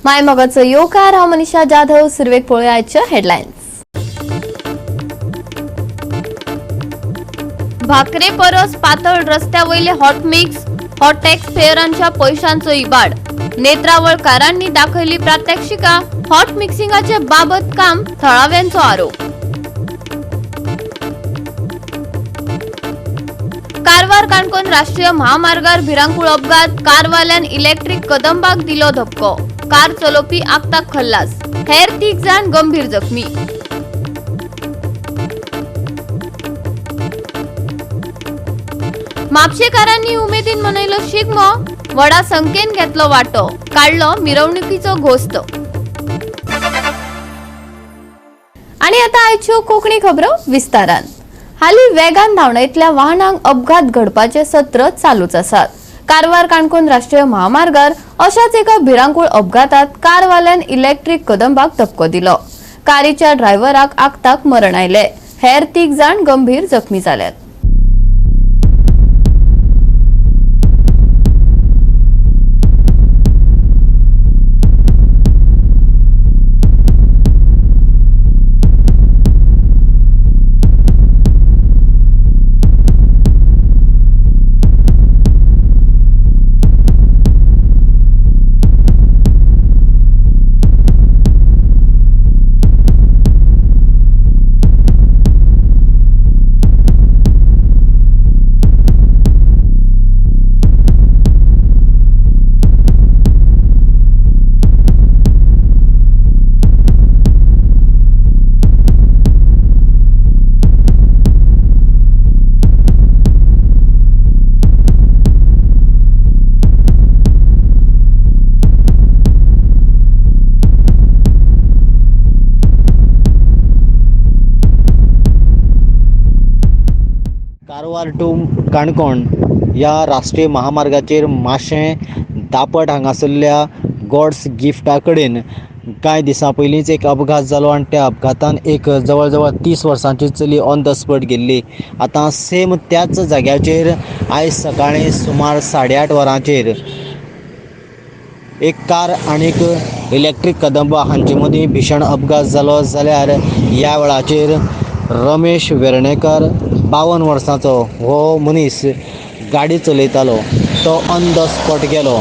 मायमगाचं योकार हांव मनीषा जाधव. सुरवेक पळोवया आयचे हेडलायन्स. भाकरे परस पातळ रस्त्या वयले हॉट मिक्स, हॉट टॅक्स पेयरांच्या पैशांचो इबाड. नेत्रावळकारांनी दाखयली प्रात्यक्षिका. हॉट मिक्सिंगाचे बाबत काम थळाव्यांचो आरोप. कारवार काणकोण राष्ट्रीय महामार्गार भिरांकूळ अपघात. कारवाल्यान इलेक्ट्रिक कदंबाक दिलो धपको. कार चलोवपी आगताक खल्लास. हेर 3 जाण गंभीर जखमी. म्हापशेकारांनी उमेदीन मनयलो शिगमो. व्हडा संख्येन घेतलो वांटो. काडलो मिरवणुकीचो घोस्त. आणि आता आयच्यो कोंकणी खबरो विस्तारान. हाली वेगान धांवणयतल्या वाहनांक अपघात घडपाचे सत्र चालूच आसात. कारवार काणकोण राष्ट्रीय महामार्गार अशाच एका भिरांकूळ अपघातात कारवाल्यान इलेक्ट्रिक कदंबाक धपको दिलो. कारीच्या ड्रायव्हराक आगताक मरण आयले. हेर 3 जाण गंभीर जखमी जाल्यात. कारवार टू काणकोण या राष्ट्रीय महामार्गाचेर माशें दापट हांगासरल्या गॉड्स गिफ्टा कडेन कांय दिसां पयलींच एक अपघात जालो आनी त्या अपघातान एक जवळ जवळ 30 वर्सांची चली ऑन द स्पॉट गेल्ली. आतां सेम त्याच जाग्याचेर आयज सकाळीं सुमार 8:30 वरांचेर एक कार आनीक इलेक्ट्रीक कदंबा हांचे मदीं भीषण अपघात जालो. जाल्यार ह्या वेळाचेर रमेश वेर्णेकर 52 वर्सांचो हो मनीस गाडी चलयतालो. तो ऑन द स्पॉट गेलो.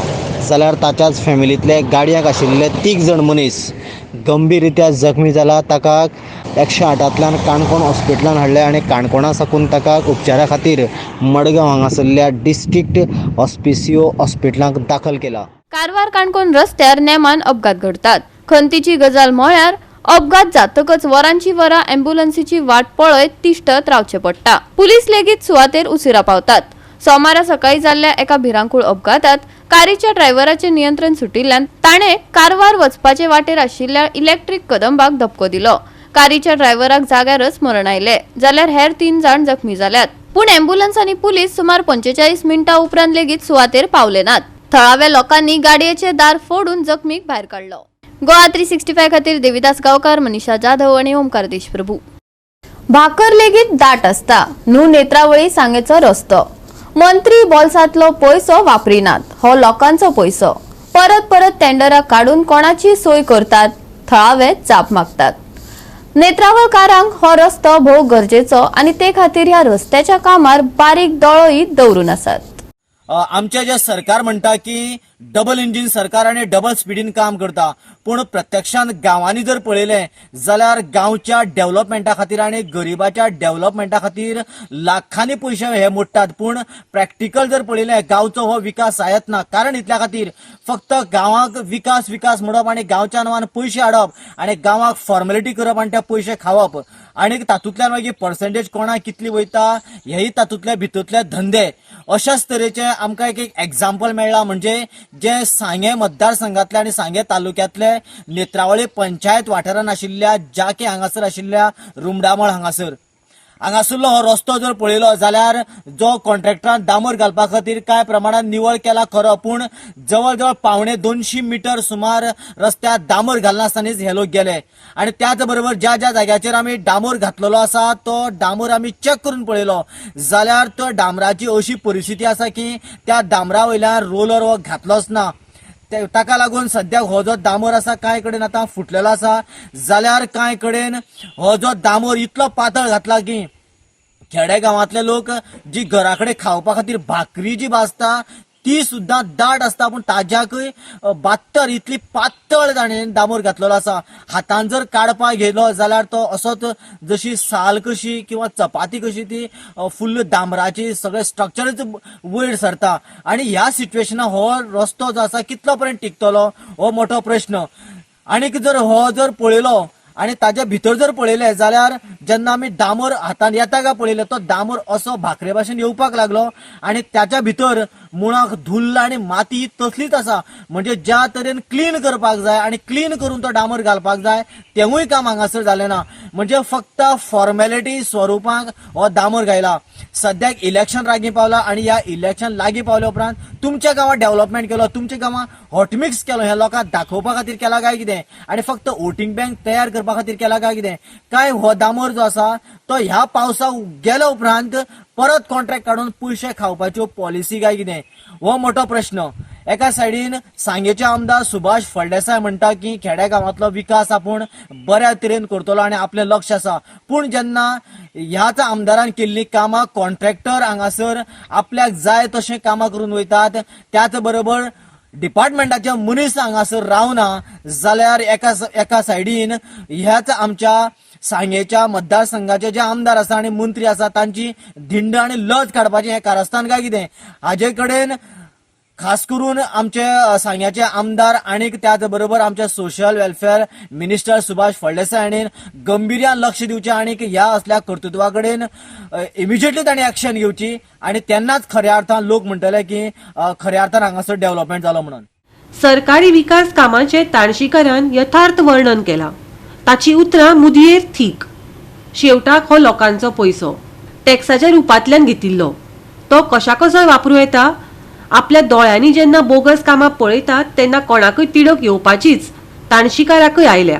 जाल्यार ताच्याच फॅमिलींतले गाडयेक आशिल्ले 3 जाण मनीस गंभीर रित्या जखमी जाला. ताका 108तल्यान काणकोण हॉस्पिटलांत हाडले आनी काणकोणा साकून ताका उपचारा खातीर मडगांव हांगासरल्या डिस्ट्रिक्ट हॉस्पिसियो हॉस्पिटलांत दाखल केला. कारवार काणकोण रस्त्यार नेमान अपघात घडतात. खंतीची गजाल म्हळ्यार अपघात जातकच वरांची वरां अँब्युलन्सीची वाट पळयत तिश्तत रावचे पडटा. पुलीस लेगीत सुवातेर उशिरा पावतात. सोमारा सकाळी जाल्ल्या एका भिरांकूळ अपघातात कारीच्या ड्रायव्हराचे नियंत्रण सुटिल्ल्यान ताणे कारवार वचपाचे वाटेर आशिल्ल्या इलेक्ट्रिक कदंबाक धपको दिलो. कारीच्या ड्रायव्हराक जाग्यारच मरण आयले. जाल्यार हेर 3 जाण जखमी जाल्यात. पूण अँब्युलन्स आनी पुलीस सुमार 45 मिनिटां उपरांत लेगीत सुवातेर पावले नात. थळाव्या लोकांनी गाडयेचे दार फोडून जखमीक भायर काडलो. गोवा 365 खातीर देविदास गांवकार, मनीषा जाधव आणि ओमकार देशप्रभू. भाकर लेगीत दाट आसता न्हू नेत्रावळी सांगेचो रस्तो. मंत्री बोल्सांतलो पयसो वापरिनात. हो लोकांचो पयसो. परत परत टेंडरां काडून कोणाची सोय करतात. थळावे जाप मागतात. नेत्रावळकारांक हो रस्तो भोव गरजेचो आनी ते खातीर ह्या रस्त्याच्या कामार बारीक दोळोय दवरून आसात. आमचे जे सरकार म्हणटा की डबल इंजिन सरकार आणि डबल स्पीडीन काम करता, पूण प्रत्यक्षात गांवांनी जर पळयलें जाल्यार गांवच्या डेव्हलपमेंटा खातीर आणि गरिबाच्या डेव्हलपमेंटा खातीर लाखांनी पयशे हे मोडटात. पूण प्रॅक्टिकल जर पळयलें गांवचो हो विकास जायत ना. कारण इतल्या खातीर फक्त गांवाक विकास विकास म्हणप आणि गांवच्या नांवान पयशे हाडप आणि गांवाक फॉर्मेलिटी करप आणि ते पयशे खावप आणि तातूंतल्यान मागीर पर्सेंटेज कोणाक कितली वयता हेही तातूंतले भितूंतले धंदे. अशाच तरेचे आमकां एक एग्जाम्पल मेळ्ळा. म्हणजे जे सांगे मतदारसंघातले आणि सांगे तालुक्यातले नेत्रावळी पंचायत वाठारान आशिल्ल्या जाके हांगासर आशिल्ल्या रुमडामळ हांगासरलो हो रस्तो जर पळयलो जाल्यार जो कॉन्ट्रॅक्टरान डांबर घालपा खातीर कांय प्रमाणात निवळ केला खरो, पूण जवळ जवळ 250 मीटर सुमार रस्त्यार डांबर घालनासतनाच हे लोक गेले. आणि त्याच बरोबर ज्या ज्या जाग्याचेर आमी डांबर घातलेलो आसा तो डांबर आमी चेक करून पळयलो जाल्यार तो डांबराची अशी परिस्थिती आसा की त्या डांबरा वयल्यान रोलर हो घातलोच ना. ताका लागून सद्याक हो जो दामोर आसा कांय कडेन आतां फुटलेलो आसा, जाल्यार कांय कडेन हो जो दामोर इतलो पातळ घातला की खेडेगांवांतले लोक जी घरा कडेन खावपा खातीर भाकरी जी भाजता ती सुद्दां दाट आसता, पूण ताज्याकय बात्तर इतली पातळ ताणें दामोर घातलेलो आसा. हातान जर काडपाक गेलो जाल्यार तो असोच जशी साल कशी किंवा चपाती कशी ती फुल्ल दामराची सगळें स्ट्रक्चरच वयर सरता. आनी ह्या सिच्युएशनाक हो रस्तो जो आसा कितलो पर्यंत टिकतलो हो मोठो प्रश्न. आनीक जर हो जर पळयलो आनी ताज्या भितर जर पळयलें जाल्यार जेन्ना आमी दामोर हातान येता काय पळयलें तो दामोर असो भाकरे भाशेन येवपाक लागलो आनी त्याच्या भितर मुळाक धुल्ल आनी माती तसलीच आसा. म्हणजे ज्या तरेन क्लीन करपाक जाय आनी क्लीन करून तो डामोर घालपाक जाय तेवूय काम हांगासर जालें ना. म्हणजे फक्त फॉर्मेलिटी स्वरुपाक हो दामोर घायला. सद्याक इलेक्शन लागीं पावला आनी ह्या इलेक्शन लागीं पावल्या उपरांत तुमच्या गांवांत डेव्हलपमेंट केलो, तुमच्या गांवांत हॉटमिक्स केलो, हे लोकांक दाखोवपा खातीर केला काय कितें आनी फक्त वोटींग बँक तयार करपा खातीर केला काय कितें काय हो दामोर जो आसा तो ह्या पावसाक गेल्या उपरांत परत कॉन्ट्रॅक्ट काडून पयशे खावपाच्यो पॉलिसी काय कितें हो मोठो प्रश्न. एका सायडीन सांगेचे आमदार सुभाष फळदेसाय म्हणटा की खेड्या गांवांतलो विकास आपूण बऱ्या तरेन करतलो आनी आपलें लक्ष आसा, पूण जेन्ना ह्याच आमदारान केल्ली कामां कॉन्ट्रॅक्टर हांगासर आपल्याक जाय तशें कामां करून वयतात, त्याच बरोबर डिपार्टमेंटाचे मनीस हांगासर रावना जाल्यार एका सायडीन ह्याच आमच्या सांगेच्या मतदारसंघाचे जे आमदार आसा आनी मंत्री आसा तांची धिंड आनी लज काडपाचें हें कारस्थान काय कितें. हाजे कडेन खास करून आमचे सांग्याचे आमदार आनीक त्याच बरोबर आमचे social welfare minister Subhash Phaldesai हांणी गंभीर्यान लक्ष दिवचें आनीक ह्या असल्या कर्तृत्वा कडेन इमिजिएटली तांणी एक्शन घेवची आनी तेन्नाच खऱ्या अर्थान लोक म्हणटले की खऱ्या अर्थान हांगासर डेव्हलपमेंट जालो म्हणून. सरकारी विकास कामांचे ताळशीकरान यथार्थ वर्णन केला. ताची उतरां मुदयेर थीक. शेवटाक हो लोकांचो पयसो टॅक्साच्या रुपांतल्यान घेतिल्लो तो कशा कसो वापरूं येता. आपल्या दोळ्यांनी जेन्ना बोगस कामां पळयतात तेन्ना कोणाकय तिडक येवपाचीच ताणशीकाराकय आयल्या.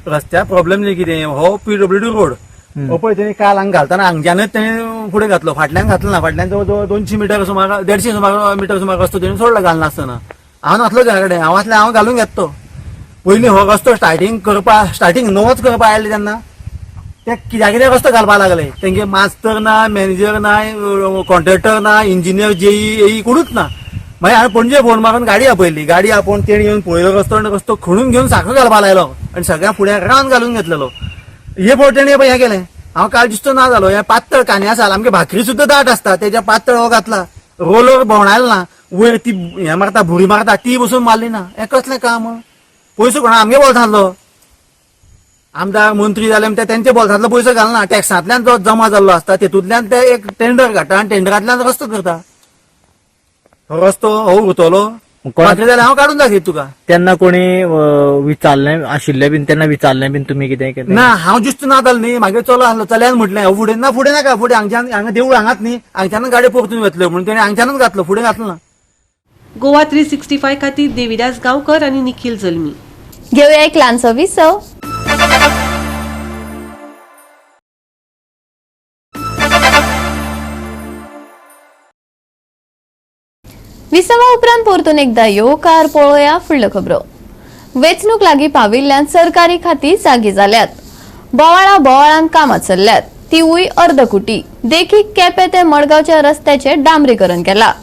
रस्त्या प्रॉब्लेम जे कितें हो PWD रोड हो पळय तेणी काल हांगा घालतना हांगच्यानच तेणी फुडें घातलो, फाटल्यान घातलो ना. फाटल्यान जवळ जवळ 200 मीटर सुमार 150 मीटर सुमार रस्तो तेणी सोडला घालना आसतना. हांव नासलो घरा कडेन, हांव घालून घेतलो. पयलीं हो रस्तो स्टार्टींग नवोच करपा आयले तेन्ना ते कित्याक रस्तो घालपा लागले. तेंगे मास्तर ना, मॅनेजर ना, कॉन्ट्रॅक्टर ना, इंजिनियर JE कोणूच ना. मागीर हांवें पणजे फोन मारून गाडी आपयली. गाडी आपोवन तेणी येवन पळयलो रस्तो आनी रस्तो खणून घेवन साखर घालपा लायलो आनी सगळ्या फुडें रावन घालून घेतलेलो. हे पळय तेणी हें केलें. हांव काल दिसतो ना जालो. हे पातळ कांदे आसा आमगे भाकरी सुद्दां दाट आसता तेच्या पातळ हो घातला. रोलर भोंवडायलो ना, वयर ती हें मारता भुरी मारता ती बसून मारली ना. हें कसलें काम. पयसो कोणा आमगे बोल्सांतलो. आमदार मंत्री जाले म्हणटा तेंचे बोल्सांतलो पयसो घालना. टॅक्सांतल्यान जो जमा जाल्लो आसता तेतूंतल्यान ते एक टेंडर काडटा आनी टेंडरांतल्यान रस्तो करता. हो रस्तो हो उरतलो जाल्यार हांव काडून दाखयता तुका. तेन्ना कोणी विचारलें आशिल्लें बीन तेन्ना विचारलें बीन तुमी कितें केलें ना हांव ज्युस्त ना जालो न्ही. मागीर चलो आसलो चल्यान म्हटलें फुडें नाका फुडें हांगा देवूळ हांगाच न्ही, हांगच्यान गाडी परतून वतल्यो म्हणून तेणें हांगच्यानच घातलो, फुडें घातलो ना. गोवा 365 खातीर देविदास गांवकर आनी निखिल जल्मी. घेऊया एक ल्हानसो विसव. विसवा उपरांत परतून एकदा येवकार पळोवया फुडल्यो खबरो. वेंचणूक लागीं पाविल्ल्यान सरकारी खातीं जागी जाल्यात. बोवाळान कामां चल्ल्यात, तिवूय अर्दकुटी. देखीक केपें ते मडगांवच्या रस्त्याचे डांबरीकरण केला.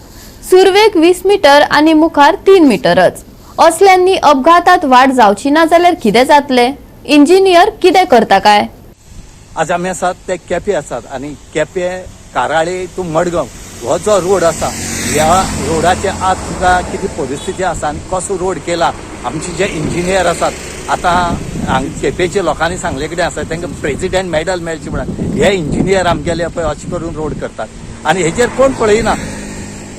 सुरवेक 20 मीटर आनी मुखार 3 मीटरच. असल्यांनी अपघातात वाड जावची ना जाल्यार कितें जातलें. इंजिनियर कितें करता काय. आज आमी आसात ते केपें आसात आनी केपें काराळे टू मडगांव हो जो रोड आसा ह्या रोडाचे आज तुका कितें परिस्थिती आसा आनी कसो रोड केला. आमचे जे इंजिनियर आसात आतां केपेचे लोकांनी सांगले कितें आसा तांकां प्रेसिडेंट मेडल मेळचे म्हणून हे इंजिनियर आमगेले पळय अशें करून रोड करतात आनी हेजेर कोण पळयना.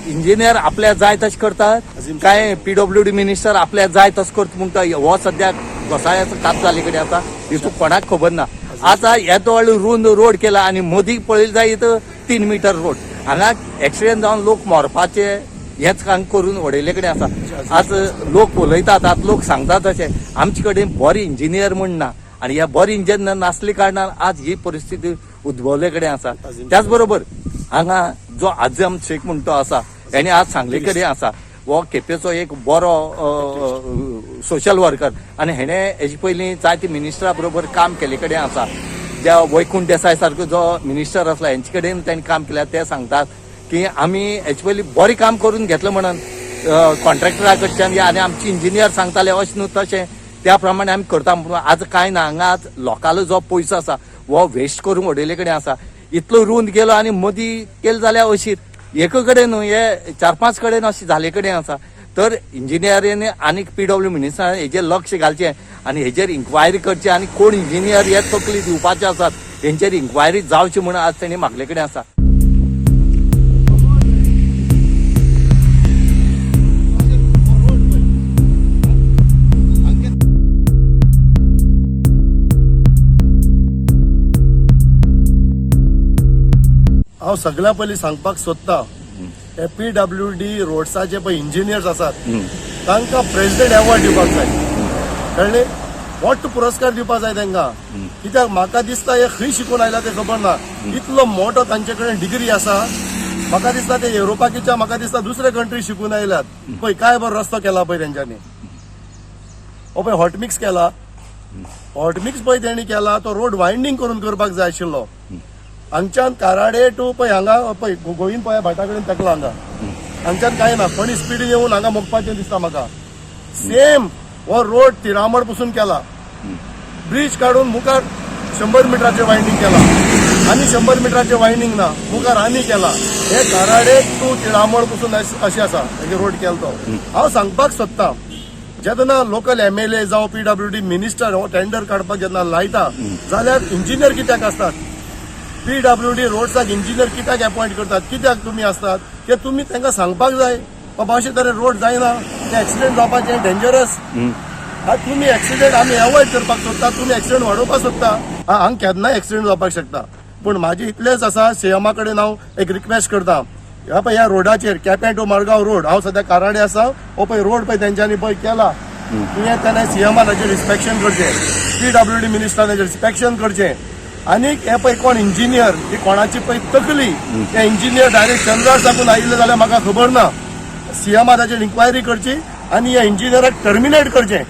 इंजिनियर आपल्या जाय तशें करतात काय PWD मिनिस्टर आपल्या जाय तसो करता म्हणटा. हो सद्याक गोसाळ्याचो काप जाले कडेन आसा हितून कोणाक खबर ना. आतां येदो व्हडलो रुंद रोड केला आनी मदीं पळयलें जायत 3 मीटर रोड. हांगा एक्सिडेंट जावन लोक मरपाचे हेच काम करून उडयले कडेन आसा. आज लोक उलयतात, आज लोक सांगतात अशें आमचे कडेन बरे इंजिनियर म्हण ना आनी ह्या बरे इंजिनियर नासले कारणान आज ही परिस्थिती उद्भवले कडेन आसा. त्याच बरोबर हांगा जो आजम शेख म्हणतो आसा हेणे आज सांगले कडेन आसा हो केपेचो एक बरो सोशल वर्कर आनी हेणे हेजे पयलीं जायते मिनिस्टरा बरोबर काम केले कडेन आसा. ज्या वैकुंठ देसाय सारको जो मिनिस्टर आसला हेंचे कडेन तांणी काम केल्या ते सांगतात की आमी हेचे पयलीं बरें काम करून घेतलें म्हणून कॉन्ट्रॅक्टरा कडच्यान आनी आमचे इंजिनियर सांगताले अशें न्हू तशें त्या प्रमाणे आमी करता म्हणून आज कांय ना. हांगा आज लोकांलो जो पयसो आसा हो वेस्ट करून उडयले कडेन आसा. इतलो रुंद गेलो आनी मदीं केले जाल्यार अशीच एक कडेन न्हू हे 4-5 कडेन अशें जाले कडेन आसा. तर इंजिनियरीन आनी PW मिनिस्टरान हेजेर लक्ष घालचें आनी हेजेर इन्क्वायरी करची आनी कोण इंजिनियर हे तकली दिवपाचे आसात हेंचेर इन्क्वायरी जावची म्हणून आज तेणी मागले कडेन आसा. हांव सगळ्या पयलीं सांगपाक सोदतां हे PWD रोड्साचे पळय इंजिनियर्स आसात तांकां प्रेसिडेंट अवॉर्ड दिवपाक जाय. कळ्ळें? मोठो पुरस्कार दिवपाक जाय तांकां. कित्याक म्हाका दिसता हे खंय शिकून आयला ते खबर ना. इतलो मोठो तांचे कडेन डिग्री आसा. म्हाका दिसता ते युरोपाकीच्या म्हाका दिसता दुसरे कंट्री शिकून आयल्यात. पळय काय बरो रस्तो केला पळय तेंच्यांनी. हो पळय हॉटमिक्स केला. हॉटमिक्स पळय तेणी केला तो रोड वायंडींग करून करपाक जाय आशिल्लो. हांगच्यान काराडे टू पळय हांगा पळय गोविंद पळय भाटा कडेन तेकला हांगा. हांगच्यान कांय ना कोणी स्पीडीन येवन हांगा मोगपाचें दिसता म्हाका. सेम हो रोड तिरामड पसून केला. ब्रिज काडून मुखार 100 मिटराचें वायंडींग केला आनी 100 मिटराचें वायंडींग ना मुखार आनी केला. हे काराडे टू तिरामड पसून अशें आसा हेजे रोड केला तो. हांव सांगपाक सोदतां जेन्ना लोकल MLA जावं PWD मिनिस्टर हो टेंडर काडपाक जेन्ना लायता जाल्यार इंजिनियर कित्याक आसतात. PWD रोड्साक इंजिनियर कित्याक अपॉइंट करतात कित्याक तुमी आसतात की तुमी तांकां सांगपाक जाय बाबा अशें तरेन रोड जायना ते एक्सिडेंट जावपाचें डेंजरस. तुमी एक्सिडेंट आमी अवॉइड करपाक सोदता तुमी एक्सिडेंट वाडोवपाक सोदता. हांगा केन्नाय एक्सिडेंट जावपाक शकता. पूण म्हाजी इतलेंच आसा CMA कडेन हांव एक रिक्वेस्ट करतां ह्या रोडाचेर केपें टू मडगांव रोड हांव सद्या काराडे आसा हो पळय रोड पळय तेंच्यांनी पळय केला. तुवें तेन्ना CMA हाजेर इन्स्पेक्शन करचें PWD मिनिस्टरान हाजेर इन्स्पेक्शन करचें. आनीक हे पळय कोण इंजिनियर ही कोणाची पळय तकली ते इंजिनियर डायरेक्ट चंद्रार साकून आयिल्ले जाल्यार म्हाका खबर ना. CMA हाजेर इन्क्वायरी करची आनी ह्या इंजिनियराक टर्मिनेट करचें.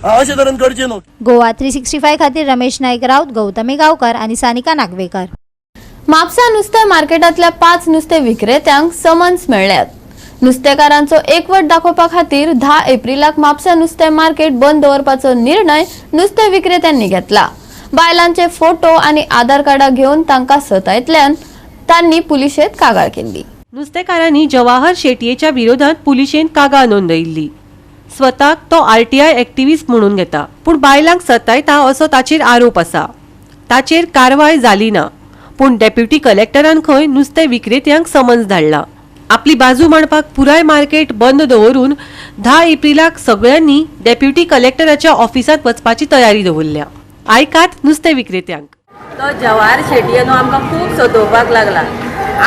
अशें तरेन करचें न्हू. गोवा 365 खातीर रमेश नाईक राऊत, गौतमी गांवकर आणि सानिका नागवेकर. म्हापसा नुस्तें मार्केटांतल्या 5 नुस्तें विक्रेत्यांक समन्स मेळ्ळ्यात. नुस्तेकारांचो एकवट दाखोवपा खातीर 10 एप्रिलाक म्हापसा नुस्तें मार्केट बंद दवरपाचो निर्णय नुस्तें विक्रेत्यांनी घेतला. बायलांचे फोटो आणि आधार कार्डा घेऊन तांकां सतायतल्यान तांणी पुलिशेंत कागाळ केली. नुस्तेकारांनी जवाहर शेटयेच्या विरोधात पुलिशेन कागाळ नोंदयिल्ली. स्वताक तो RTI एक्टिव्हिस्ट म्हणून घेता पूण बायलांक सतायता असो ताचेर आरोप आसा. ताचेर कारवाय जाली ना पूण डेप्युटी कलेक्टरान खंय नुस्तें विक्रेत्यांक समन्स धाडला. आपली बाजू मांडपाक पुराय मार्केट बंद दवरून 10 एप्रिलाक सगळ्यांनी डेप्युटी कलेक्टराच्या ऑफिसात वचपाची तयारी दवरल्या. आयकात नुस्तें विक्रेत्यांक. तो जवाहर शेटयेन आमकां खूब सतोवपाक लागला.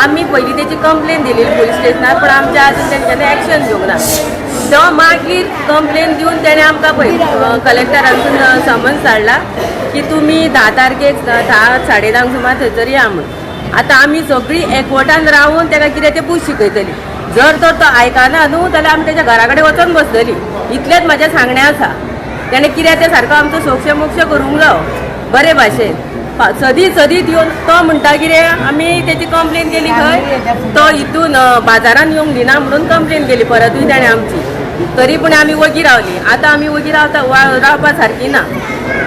आमी पयलीं तेची कंप्लेन दिली पुलीस स्टेशनार पण आमच्या आजून तेणें एक्शन घेवंक ना. तो मागीर कंप्लेन दिवन तेणें आमकां पळय कलेक्टरांसून समन्स धाडला की तुमी 10 तारखेक 10-10:30 सुमार थंयसर या म्हूण. आतां आमी सगळीं एकवटान रावून ताका कितें तें पूस शिकयतली. जर तर तो आयकना न्हू जाल्यार आमी तेच्या घरा कडेन वचून बसतली. इतलेंच म्हाजें सांगणें आसा. तेणें कितें तें सारको आमचो सोक्ष मोक्ष करूंक जायो बरे भाशेन. सदीत येवन तो म्हणटा कितें आमी तेची कंप्लेन केली खंय तो हितून बाजारान येवंक दिना म्हणून कंप्लेन केली परतूय ताणें आमची. तरी पूण आमी वगी रावली. आतां आमी वगी रावपा सारकी ना.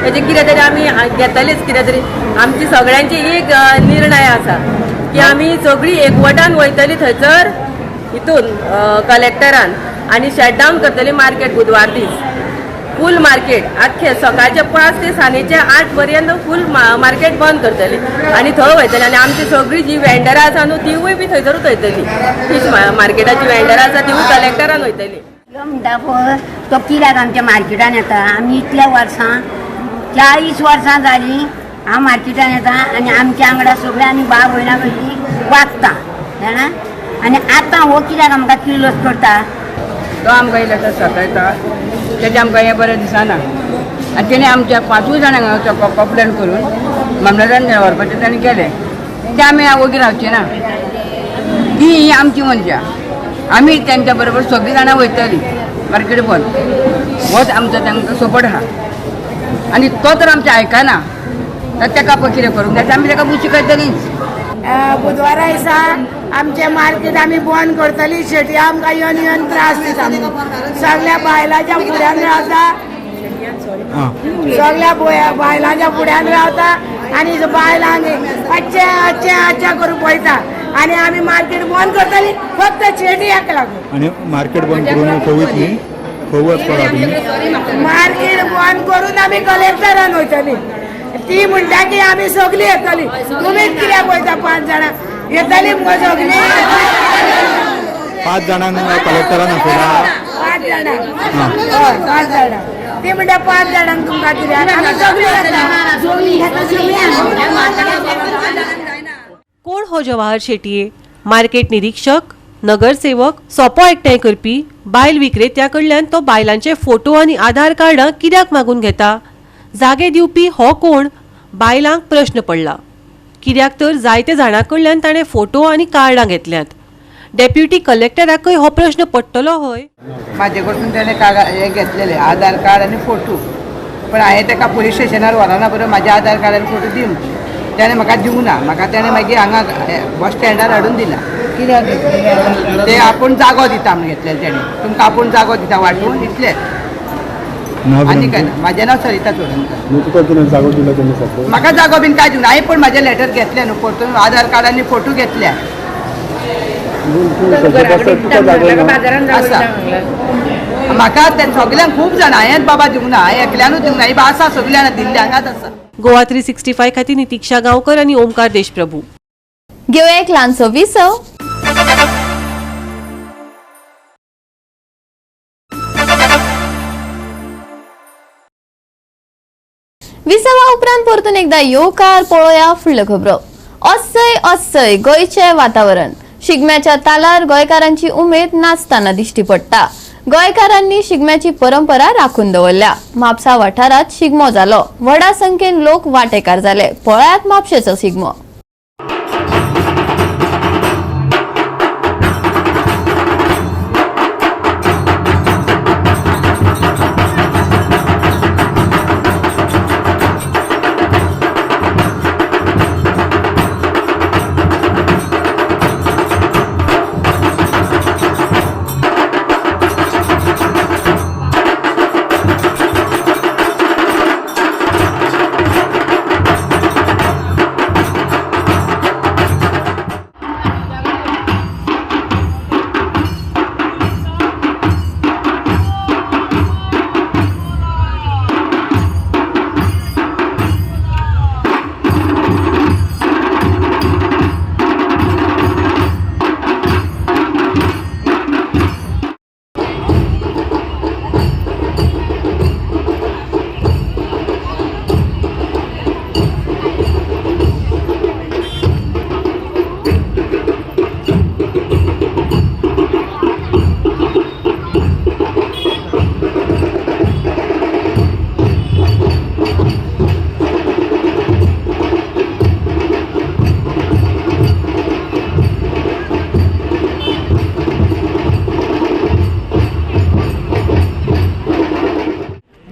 तेजें कितें तरी आमी घेतलेच कितें तरी. आमची सगळ्यांची एक निर्णय आसा की आमी सगळीं एकवटान वयतली थंयसर हितून कलेक्टरान आनी शटडावन करतली मार्केट बुधवार दीस. फूल मार्केट आख्खे सकाळचे 5 ते सांजेचे 8 पर्यंत फूल मार्केट बंद करतली आनी थंय वयतली. आनी आमची सगळीं जी वेंडरां आसा न्हू तिवूय बी थंयसरूच वयतली. फीश मार्केटाची वेंडरां आसा तिवूय कलेक्टरान वयतली. म्हणटा पळय तो कित्याक आमच्या मार्केटान येता. आमी इतल्या वर्सां 40 वर्सां जालीं हांव मार्केटान येता आनी आमच्या वांगडा सगळीं आमी भाव भयणां कशी वागता जाणा. आनी आतां हो कित्याक आमकां किल्लोस करता. तो आमकां इल्लो तो सतायता तेजें आमकां हें बरें दिसना. आनी तेणें आमच्या 5 जाणांक कंप्लेन करून मामलेदारान व्हरपाचें ताणें केलें. तें आमी वगी रावचें ना. ही आमची मनशां आमी त्यांच्या बरोबर सगळीं जाणां वयतलीं मार्केट बंद होच आमचो तांकां सपोर्ट आहा आनी तो तर आमचें आयकना तर ताका पळय कितें करूंक जाय आमी ताका बुची करतलींच. बुधवारा दिसा आमचे मार्केट आमी बंद करतली. शेटी आमकां येवन त्रास दिता. सगळ्या बायलांच्या फुड्यान रावता, सगळ्या बायलांच्या फुड्यान रावता आनी बायलांक अच्छे करून पळयता आनी आमी मार्केट बंद करतली फक्त शेटयाक लागून. आणि मार्केट बंद करून खंयूच न्ही खंय वचपाक आमी मार्केट बंद करून आमी कलेक्टरान वयतली. ती म्हणटा की आमी सगळीं येतली. तुमीच कित्याक वयता 5 जाणां येतली मुगो सगळीं 5 जाणांक कलेक्टरान आपयला 5 जाणां हय 5 जाणां ती म्हणटा 5 जाणांक तुमकां कित्याक आमी सगळीं कोण हो जवाहर शेटये? मार्केट निरीक्षक, नगरसेवक, सोपो एकठांय करपी, बायल विक्रेत्या कडल्यान तो बायलांचे फोटो आनी आधार कार्डां कित्याक मागून घेता? जागे दिवपी हो कोण? बायलांक प्रश्न पडला. कित्याक तर जायते जाणां कडल्यान ताणें फोटो आनी कार्डां घेतल्यात. डेप्युटी कलेक्टराकय हो प्रश्न पडटलो हय. म्हाजे कडसून ताणें हे घेतलेले आधार कार्ड आनी फोटो पण हांवें ताका पुलीस स्टेशनार व्हरना बरो म्हाजे आधार कार्ड आनी फोटो दी म्हणून. ताणें म्हाका दिवंक ना. म्हाका ताणें मागीर हांगा बस स्टँडार हाडून दिला. कित्याक ते आपूण जागो दिता म्हूण घेतलेले ताणें. तुमकां आपूण जागो दिता वाटून इतलेंच आनी काय ना. म्हाजें नांव सरिता चोडणकर. म्हाका जागो बीन काय दिवंक ना. हांवें पण म्हाजें लेटर घेतलें न्हू परतून आधार कार्ड आनी फोटो घेतल्या. आसा म्हाका सगळ्यांक खूब जाणां हांवें बाबा दिवंक ना. हांवें एकल्यानूच दिवंक ना. ही आसा सगळीं जाणां दिल्ली हांगाच आसा. गोवा 365 खातीर नितीक्षा गांवकर आनी ओमकार देशप्रभू. घेऊया एक ल्हानसो विसव. विसवा उपरांत परतून एकदा येवकार पळोवया फुडल्यो खबरो. अस्सय गोंयचें वातावरण. शिगम्याच्या तालार गोंयकारांची उमेद नाचतना दिश्टी पडटा. गोंयकारांनी शिगम्याची परंपरा राखून दवरल्या. म्हापसा वाठारात शिगमो जालो. व्हडा संख्येन लोक वांटेकार जाले. पळयात म्हापशेचो शिगमो.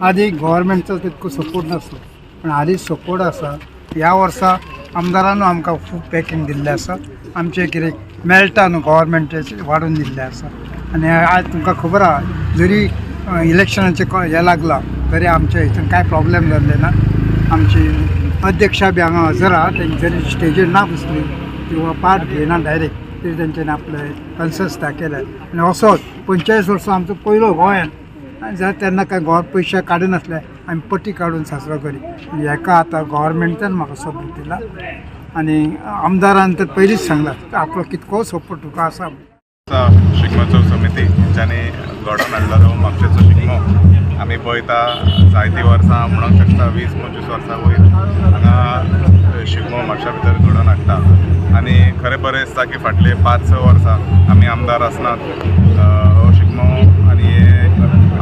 आधी गव्हर्मेंटचो तितको सपोर्ट नासलो पण आधी सपोर्ट आसा. ह्या वर्सा आमदारान आमकां खूब पॅकिंग दिल्लें आसा. आमचें कितें मेळटा न्हू गव्हर्मेंटाचें वाडून दिल्लें आसा. आनी आज तुमकां खबर आहा जरी इलेक्शनाचें हें लागलां तरी आमच्या हितून कांय प्रॉब्लेम जाल्ले ना. आमची अध्यक्षा बी हांगा हजर आहा. तेंची जरी स्टेजीर ना बसली किंवा पार्ट घेयना डायरेक्ट तरी तेंच्यांनी आपले कन्सर्स दाखयल्यात. आनी असोच 45 वर्सां आमचो पयलो गोंयांत जर तेन्ना काय पयशे काडून नासले आमी पट्टी काडून सासरो करी. हेका आतां गव्हर्मेंटान म्हाका सपोर्ट दिला आनी आमदारान तर पयलींच सांगला आपलो कितको सपोर्ट तुका आसा. शिगमोत्सव समिती हेंच्यांनी घडोवन हाडलेलो म्हापशेचो शिगमो आमी पळयता. जायतीं वर्सां म्हणूंक शकता 20-25 वर्सां वयर हांगा शिगमो म्हापशा भितर घडोवन हाडटा. आनी खरें बरें दिसता की फाटले 5-6 वर्सां आमी आमदार आसनात हो शिगमो आनी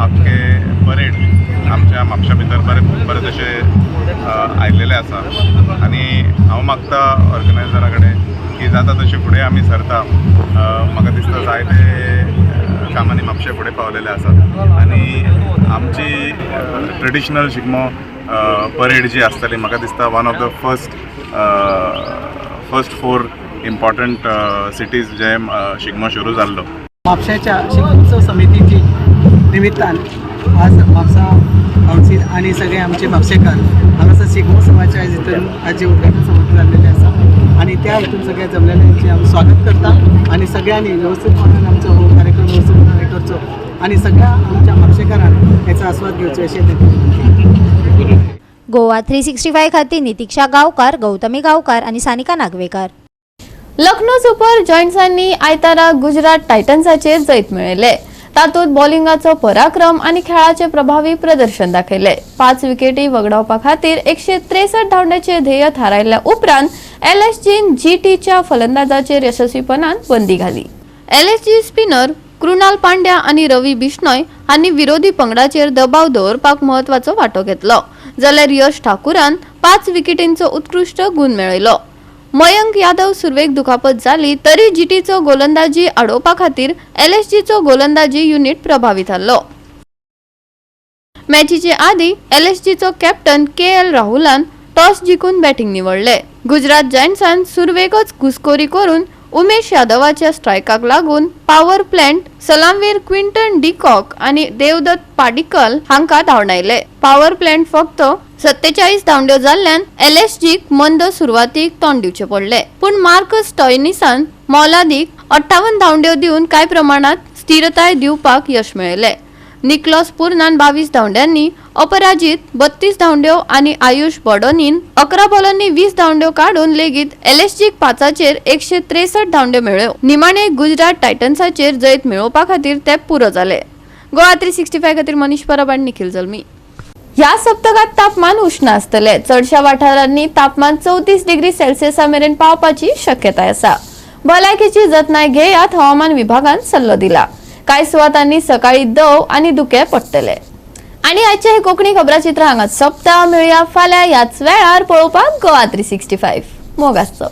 आख्खे परेड आमच्या म्हापशा भितर बरे तशे आयिल्लेले आसा. आनी हांव मागता ऑर्गनायझरा कडेन की जाता तशें फुडें आमी सरता. म्हाका दिसता जायते कामांनी म्हापशे फुडें पावलेले आसात आनी आमची ट्रेडिशनल शिगमो परेड जी आसतली म्हाका दिसता one of the first 4 important cities जे शिगमो सुरू जाल्लो. म्हापशेच्या शिगमोत्सव समितीची निमित्तान आज म्हापसा कावन्सील आणि सगळे आमचे म्हापशेकार हांगासर शिगमोत्सवाच्या हितून हाचे उद्घाटन समारंभ जाल्लेले आसा आणि त्या हितून सगळे जमलेल्यांचे आमी स्वागत करता आणि सगळ्यांनी व्यवस्थितपणान आमचो हो कार्यक्रम व्यवस्थितपणान करचो आणि सगळ्या आमच्या म्हापशेकारांक हेचो आस्वाद घेवचो अशें. गोवा 365 खातीर नितीक्षा गांवकार, गौतमी गांवकार आणि सानिका नागवेकर. लखनौ सुपर जॉयंट्सांनी आयतारा गुजरात टायटन्साचेर जैत मेळयले. तातूंत बॉलिंगाचो पराक्रम आणि खेळाचे प्रभावी प्रदर्शन दाखयले. 5 विकेटी वगडावपा खातीर 163 धांवड्याचे ध्येय थारायल्या उपरांत LSGन GTच्या फलंदाजाचेर यशस्वीपणान बंदी घाली. LSG स्पिनर कृणाल पांड्या आणि रवी बिश्नोय हांनी विरोधी पंगडाचेर दबाव दवरपाक महत्वाचो वांटो घेतलो, जाल्यार यश ठाकुरान 5 विकेटींचो उत्कृश्ट गुण मेळयलो. मयंक यादव सुरवेक दुखापत जाली तरी जीटीचो गोलंदाजी आडोवपा खातीर LSGचो गोलंदाजी युनिट प्रभावी थारलो. मॅचीचे आदी LSGचो कॅप्टन KL राहुलान टॉस जिखून बॅटिंग निवडले. गुजरात जायंट्सान सुरवेगच घुसखोरी करून उमेश यादवाच्या स्ट्रायकाक लागून पॉवर प्लॅंट सलामवीर क्विंटन डिकॉक आणि देवदत्त पाडिक्कल हांकां धांवडायले. पॉवर प्लॅंट फक्त 47 धांवड्यो जाल्ल्यान LSGक मंद सुरवातीक तोंड दिवचे पडले, पूण मार्कस स्टॉयनिसान मौलादीक 58 धांवड्यो दिवन कांय प्रमाणात स्थिरताय दिवपाक यश मेळयले. निक्लॉस पूर्नान 22 धांवड्यांनी, अपराजित 32 धांवड्यो आणि आयुष बॉडोनीन 11 बॉलांनी 20 धांवड्यो काढून लेगीत LSGक 5चेर 163 धांवड्यो मेळ्ळ्यो. निमाणे गुजरात टायटन्साचेर जैत मेळोवपा खातीर ते पुरो जाले. गोवा 365 खातीर मनीष परब आनी निखिल जल्मी. ह्या सप्तकात तापमान उष्ण आसतले. चडशा वाठारांनी तापमान 34 डिग्री सेल्सियसा मेरेन पावपाची शक्यताय आसा. भलायकेची जतनाय घेयात हवामान विभागान सल्लो दिला. कांय सुवातांनी सकाळी दव आणि धुके पडटले. आणि आजचे हे कोंकणी खबराचित्र हांगा सोंपता. मेळुया फाल्यां ह्याच वेळार पळोवपाक गोवा 365. मोग आसचो.